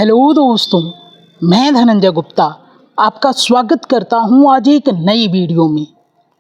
Hello दोस्तों, मैं धनंजय गुप्ता आपका स्वागत करता हूं आज एक नई वीडियो में।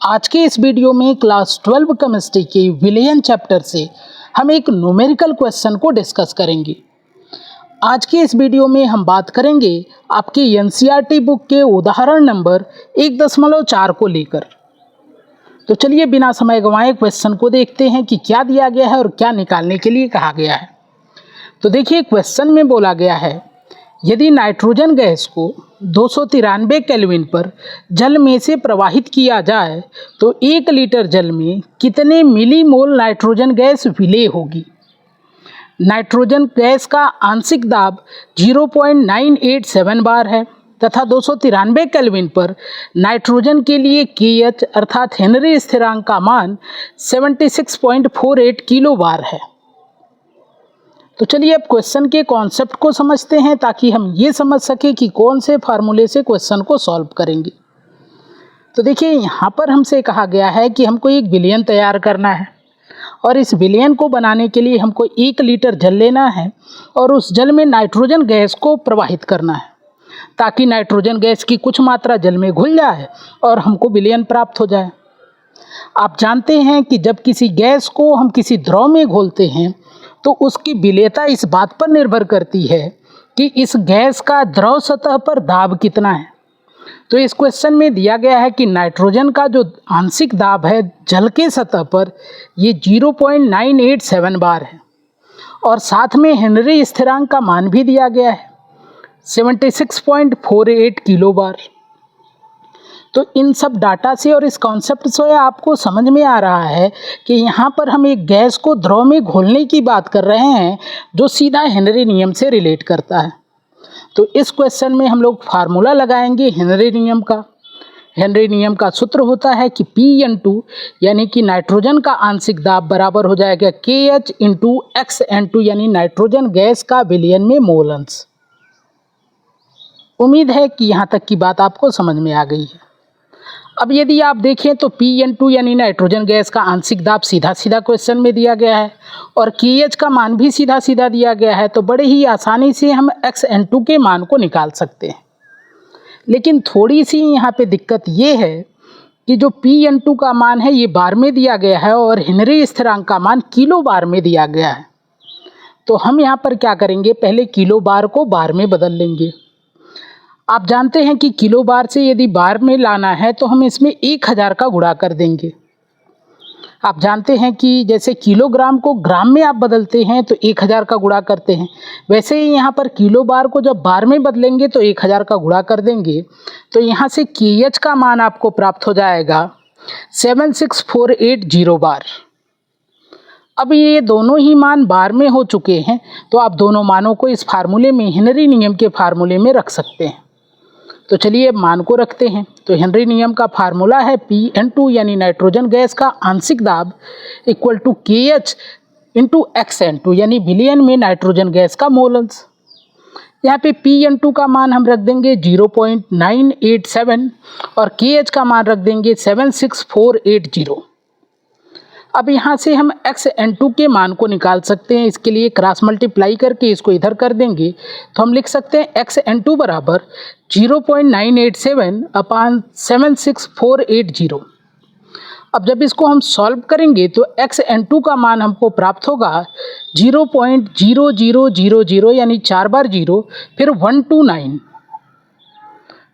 आज के इस वीडियो में क्लास 12 केमिस्ट्री के विलियन चैप्टर से हम एक न्यूमेरिकल क्वेश्चन को डिस्कस करेंगे। आज के इस वीडियो में हम बात करेंगे आपके एनसीईआरटी बुक के उदाहरण नंबर 1.4 को लेकर। तो चलिए बिना समय गंवाए क्वेश्चन को देखते हैं कि क्या दिया गया है और क्या निकालने के लिए कहा गया है। तो देखिए क्वेश्चन में बोला गया है, यदि नाइट्रोजन गैस को 293 केल्विन पर जल में से प्रवाहित किया जाए तो 1 लीटर जल में कितने मिलीमोल नाइट्रोजन गैस विलेय होगी। नाइट्रोजन गैस का आंशिक दाब 0.987 बार है तथा 293 केल्विन पर नाइट्रोजन के लिए KH अर्थात हेनरी स्थिरांक का मान 76.48 किलो बार है। तो चलिए अब क्वेश्चन के कॉन्सेप्ट को समझते हैं ताकि हम ये समझ सकें कि कौन से फार्मूले से क्वेश्चन को सॉल्व करेंगे। तो देखिए यहाँ पर हमसे कहा गया है कि हमको एक विलयन तैयार करना है और इस विलयन को बनाने के लिए हमको 1 लीटर जल लेना है और उस जल में नाइट्रोजन गैस को प्रवाहित करना है ताकि नाइट्रोजन गैस की कुछ मात्रा जल में घुल जाए और हमको विलयन प्राप्त हो जाए। आप जानते हैं कि जब किसी गैस को हम किसी द्रव में घोलते हैं तो उसकी विलेयता इस बात पर निर्भर करती है कि इस गैस का द्रव सतह पर दाब कितना है। तो इस क्वेश्चन में दिया गया है कि नाइट्रोजन का जो आंशिक दाब है जल के सतह पर ये 0.987 बार है और साथ में हेनरी स्थिरांक का मान भी दिया गया है 76.48 किलो बार। तो इन सब डाटा से और इस कॉन्सेप्ट से आपको समझ में आ रहा है कि यहाँ पर हम एक गैस को द्रव में घोलने की बात कर रहे हैं जो सीधा हेनरी नियम से रिलेट करता है। तो इस क्वेश्चन में हम लोग फार्मूला लगाएंगे हेनरी नियम का। हेनरी नियम का सूत्र होता है कि P(N2) यानी कि नाइट्रोजन का आंशिक दाब बराबर हो जाएगा KH × XN2 यानी नाइट्रोजन गैस का विलयन में मोल अंश। उम्मीद है कि यहाँ तक की बात आपको समझ में आ गई है। अब यदि आप देखें तो P(N2) यानी नाइट्रोजन गैस का आंशिक दाब सीधा सीधा क्वेश्चन में दिया गया है और KH का मान भी सीधा सीधा दिया गया है, तो बड़े ही आसानी से हम XN2 के मान को निकाल सकते हैं। लेकिन थोड़ी सी यहाँ पे दिक्कत ये है कि जो P(N2) का मान है ये बार में दिया गया है और हेनरी स्थिरांक का मान किलो बार में दिया गया है। तो हम यहाँ पर क्या करेंगे, पहले किलो बार को बार में बदल लेंगे। आप जानते हैं कि किलो बार से यदि बार में लाना है तो हम इसमें 1000 का गुणा कर देंगे। आप जानते हैं कि जैसे किलोग्राम को ग्राम में आप बदलते हैं तो 1000 का गुणा करते हैं, वैसे ही यहाँ पर किलो बार को जब बार में बदलेंगे तो 1000 का गुणा कर देंगे। तो यहाँ से KH का मान आपको प्राप्त हो जाएगा 76480 बार। अब ये दोनों ही मान बार में हो चुके हैं तो आप दोनों मानों को इस फार्मूले में हेनरी नियम के फार्मूले में रख सकते हैं। तो चलिए अब मान को रखते हैं। तो हेनरी नियम का फार्मूला है P(N2) यानी नाइट्रोजन गैस का आंशिक दाब इक्वल टू KH × XN2 यानी विलयन में नाइट्रोजन गैस का मोल अंश। यहाँ पे P(N2) का मान हम रख देंगे 0.987 और KH का मान रख देंगे 76480। अब यहाँ से हम XN2 के मान को निकाल सकते हैं। इसके लिए क्रॉस मल्टीप्लाई करके इसको इधर कर देंगे तो हम लिख सकते हैं XN2 बराबर 0.987 अपान 76480। अब जब इसको हम सॉल्व करेंगे तो XN2 का मान हमको प्राप्त होगा 0.0000 यानी 4 बार 0 फिर 129।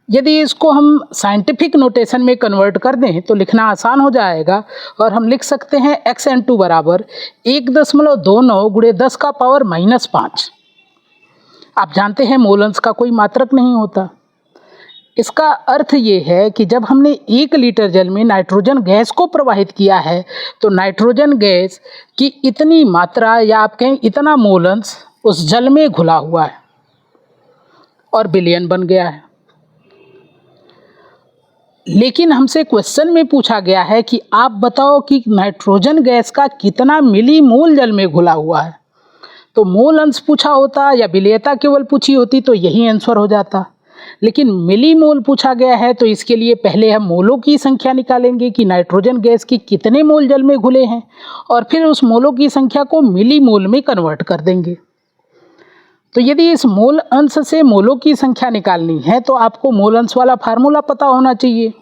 यदि इसको हम साइंटिफिक नोटेशन में कन्वर्ट कर दें तो लिखना आसान हो जाएगा और हम लिख सकते हैं XN2 बराबर 1.29 × 10 का पावर -5। आप जानते हैं मोल अंश का कोई मात्रक नहीं होता। इसका अर्थ ये है कि जब हमने 1 लीटर जल में नाइट्रोजन गैस को प्रवाहित किया है तो नाइट्रोजन गैस की इतनी मात्रा या आप कहें इतना मोल अंश उस जल में घुला हुआ है और विलयन बन गया है। लेकिन हमसे क्वेश्चन में पूछा गया है कि आप बताओ कि नाइट्रोजन गैस का कितना मिलीमोल जल में घुला हुआ है। तो मोल अंश पूछा होता या विलेयता केवल पूछी होती तो यही आंसर हो जाता, लेकिन मिलीमोल पूछा गया है तो इसके लिए पहले हम मोलों की संख्या निकालेंगे कि नाइट्रोजन गैस की कितने मोल जल में घुले हैं और फिर उस मोलों की संख्या को मिलीमोल में कन्वर्ट कर देंगे। तो यदि इस मोल अंश से मोलों की संख्या निकालनी है तो आपको मोल अंश वाला फार्मूला पता होना चाहिए।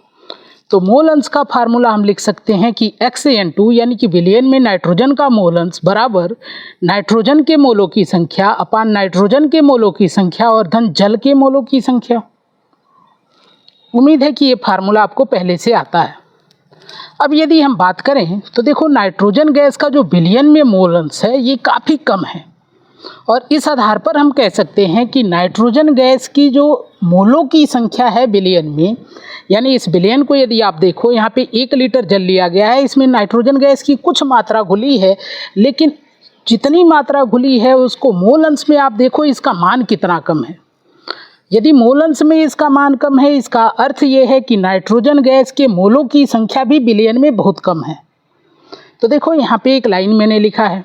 तो मोल अंश का फार्मूला हम लिख सकते हैं कि XN2 यानी कि विलयन में नाइट्रोजन का मोल अंश बराबर नाइट्रोजन के मोलों की संख्या अपान नाइट्रोजन के मोलों की संख्या और धन जल के मोलों की संख्या। उम्मीद है कि ये फार्मूला आपको पहले से आता है। अब यदि हम बात करें तो देखो, नाइट्रोजन गैस का जो विलयन में मोल अंश है ये काफ़ी कम है और इस आधार पर हम कह सकते हैं कि नाइट्रोजन गैस की जो मोलों की संख्या है विलयन में, यानी इस विलयन को यदि आप देखो, यहाँ पे 1 लीटर जल लिया गया है, इसमें नाइट्रोजन गैस की कुछ मात्रा घुली है, लेकिन जितनी मात्रा घुली है उसको मोल अंश में आप देखो इसका मान कितना कम है। यदि मोल अंश में इसका मान कम है, इसका अर्थ ये है कि नाइट्रोजन गैस के मोलों की संख्या भी विलयन में बहुत कम है। तो देखो यहाँ पे एक लाइन मैंने लिखा है,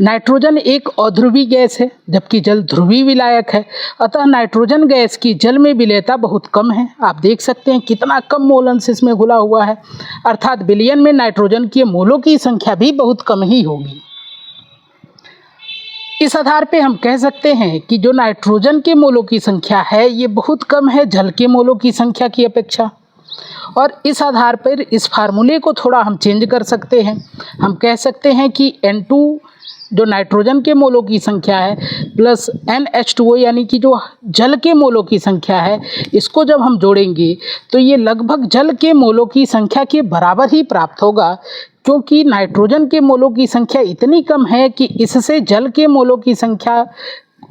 नाइट्रोजन एक अध्रुवी गैस है जबकि जल ध्रुवी विलायक है, अतः नाइट्रोजन गैस की जल में विलेयता बहुत कम है। आप देख सकते हैं कितना कम मोल अंश इसमें घुला हुआ है, अर्थात विलयन में नाइट्रोजन के मोलों की संख्या भी बहुत कम ही होगी। इस आधार पे हम कह सकते हैं कि जो नाइट्रोजन के मोलों की संख्या है ये बहुत कम है जल के मोलों की संख्या की अपेक्षा। और इस आधार पर इस फार्मूले को थोड़ा हम चेंज कर सकते हैं। हम कह सकते हैं कि N2 जो नाइट्रोजन के मोलों की संख्या है प्लस NH2O यानी कि जो जल के मोलों की संख्या है, इसको जब हम जोड़ेंगे तो ये लगभग जल के मोलों की संख्या के बराबर ही प्राप्त होगा, क्योंकि नाइट्रोजन के मोलों की संख्या इतनी कम है कि इससे जल के मोलों की संख्या,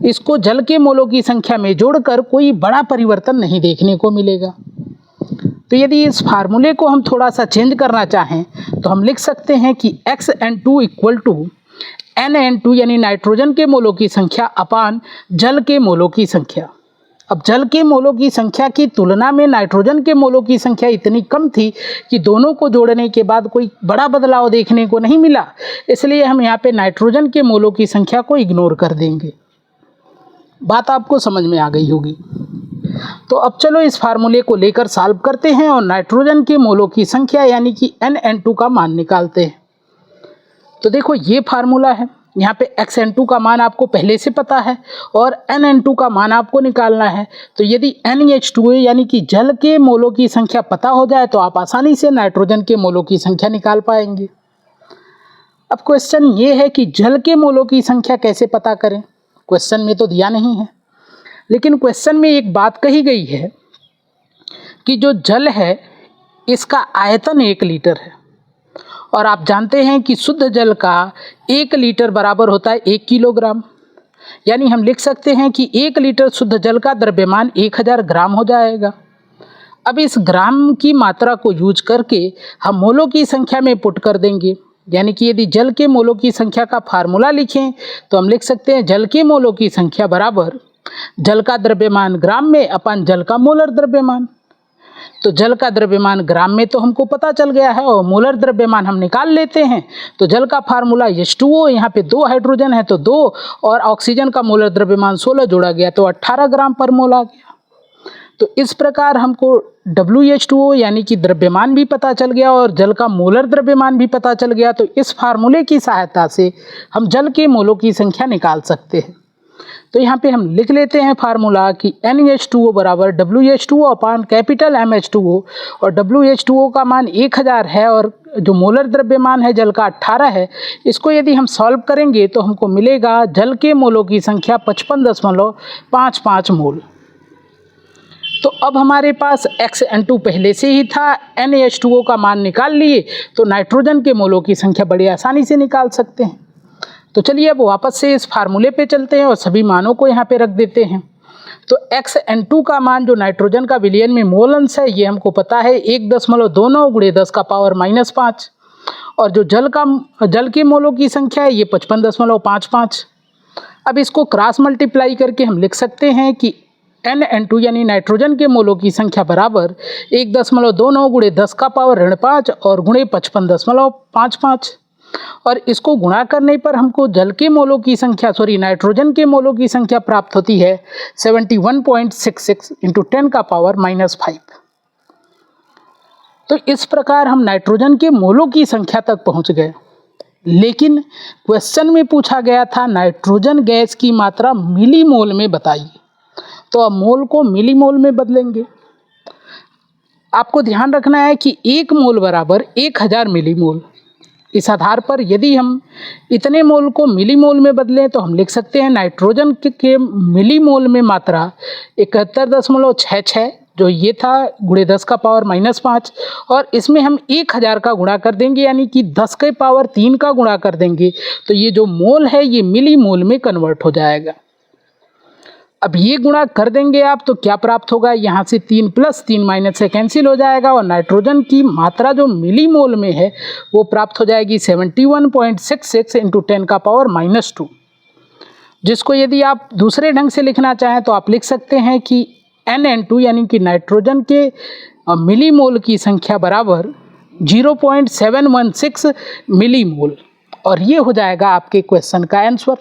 इसको जल के मोलों की संख्या में जोड़कर कोई बड़ा परिवर्तन नहीं देखने को मिलेगा। तो यदि इस फार्मूले को हम थोड़ा सा चेंज करना चाहें तो हम लिख सकते हैं कि XN2 इक्वल टू NN2 यानी नाइट्रोजन के मोलों की संख्या अपान जल के मोलों की संख्या। अब जल के मोलों की संख्या की तुलना में नाइट्रोजन के मोलों की संख्या इतनी कम थी कि दोनों को जोड़ने के बाद कोई बड़ा बदलाव देखने को नहीं मिला, इसलिए हम यहाँ पे नाइट्रोजन के मोलों की संख्या को इग्नोर कर देंगे। बात आपको समझ में आ गई होगी। तो अब चलो इस फार्मूले को लेकर सॉल्व करते हैं और नाइट्रोजन के मोलों की संख्या यानी कि NN2 का मान निकालते हैं। तो देखो ये फार्मूला है, यहाँ पे XN2 का मान आपको पहले से पता है और NN2 का मान आपको निकालना है। तो यदि NH2O यानी कि जल के मोलों की संख्या पता हो जाए तो आप आसानी से नाइट्रोजन के मोलों की संख्या निकाल पाएंगे। अब क्वेश्चन ये है कि जल के मोलों की संख्या कैसे पता करें। क्वेश्चन में तो दिया नहीं है, लेकिन क्वेश्चन में एक बात कही गई है कि जो जल है इसका आयतन 1 लीटर है और आप जानते हैं कि शुद्ध जल का 1 लीटर बराबर होता है 1 किलोग्राम। यानी हम लिख सकते हैं कि 1 लीटर शुद्ध जल का द्रव्यमान 1000 ग्राम हो जाएगा। अब इस ग्राम की मात्रा को यूज करके हम मोलों की संख्या में पुट कर देंगे, यानी कि यदि जल के मोलों की संख्या का फार्मूला लिखें तो हम लिख सकते हैं जल के मोलों की संख्या बराबर जल का द्रव्यमान ग्राम में अपन जल का मोलर द्रव्यमान। तो जल का द्रव्यमान ग्राम में तो हमको पता चल गया है और मोलर द्रव्यमान हम निकाल लेते हैं। तो जल का फार्मूला H2O, यहाँ पे 2 हाइड्रोजन है तो 2 और ऑक्सीजन का मोलर द्रव्यमान 16 जोड़ा गया तो 18 ग्राम पर मोल आ गया। तो इस प्रकार हमको WH2O यानी कि द्रव्यमान भी पता चल गया और जल का मोलर द्रव्यमान भी पता चल गया। तो इस फार्मूले की सहायता से हम जल के मोलों की संख्या निकाल सकते हैं। तो यहाँ पे हम लिख लेते हैं फार्मूला कि NH2O बराबर WH2O अपान कैपिटल MH2O और WH2O का मान 1000 है और जो मोलर द्रव्यमान है जल का 18 है। इसको यदि हम सॉल्व करेंगे तो हमको मिलेगा जल के मोलों की संख्या 55.55 मोल। तो अब हमारे पास XN2 पहले से ही था, NH2O का मान निकाल लिए तो नाइट्रोजन के मोलों की संख्या बड़ी आसानी से निकाल सकते हैं। तो चलिए अब वापस से इस फार्मूले पे चलते हैं और सभी मानों को यहाँ पे रख देते हैं। तो XN2 का मान जो नाइट्रोजन का विलयन में मोल अंश है ये हमको पता है 1.29 गुणे 10 का पावर -5 और जो जल के मोलों की संख्या है ये 55.55। अब इसको क्रॉस मल्टीप्लाई करके हम लिख सकते हैं कि NN2 यानी नाइट्रोजन के मोलों की संख्या बराबर 1.29 गुणे 10 का पावर -5 और गुणे 55.55 और इसको गुणा करने पर हमको जल के मोलों की संख्या नाइट्रोजन के मोलों की संख्या प्राप्त होती है 71.66 इंटू 10 का पावर -5। तो इस प्रकार हम नाइट्रोजन के मोलों की संख्या तक पहुंच गए। लेकिन क्वेश्चन में पूछा गया था नाइट्रोजन गैस की मात्रा मिलीमोल में बताइए। तो अब मोल को मिलीमोल में बदलेंगे। आपको ध्यान रखना है कि 1 मोल बराबर 1000 मिलीमोल। इस आधार पर यदि हम इतने मोल को मिलीमोल में बदलें तो हम लिख सकते हैं नाइट्रोजन के मिलीमोल में मात्रा 71.66, जो ये था, गुणे 10 का पावर -5, और इसमें हम 1000 का गुणा कर देंगे, यानी कि 10 के पावर 3 का गुणा कर देंगे, तो ये जो मोल है ये मिलीमोल में कन्वर्ट हो जाएगा। अब ये गुणा कर देंगे आप तो क्या प्राप्त होगा, यहाँ से 3 + 3 - से कैंसिल हो जाएगा और नाइट्रोजन की मात्रा जो मिलीमोल में है वो प्राप्त हो जाएगी 71.66 × 10 का पावर -2, जिसको यदि आप दूसरे ढंग से लिखना चाहें तो आप लिख सकते हैं कि NN2 यानी कि नाइट्रोजन के मिलीमोल की संख्या बराबर 0.716 मिलीमोल, और ये हो जाएगा आपके क्वेश्चन का आंसर।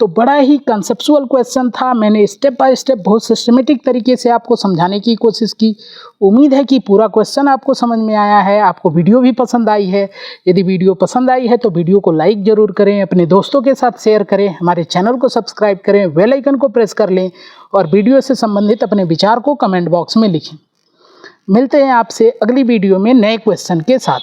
तो बड़ा ही कंसेप्चुअल क्वेश्चन था। मैंने स्टेप बाय स्टेप बहुत सिस्टमेटिक तरीके से आपको समझाने की कोशिश की। उम्मीद है कि पूरा क्वेश्चन आपको समझ में आया है, आपको वीडियो भी पसंद आई है। यदि वीडियो पसंद आई है तो वीडियो को लाइक ज़रूर करें, अपने दोस्तों के साथ शेयर करें, हमारे चैनल को सब्सक्राइब करें, बेल आइकन को प्रेस कर लें और वीडियो से संबंधित अपने विचार को कमेंट बॉक्स में लिखें। मिलते हैं आपसे अगली वीडियो में नए क्वेश्चन के साथ।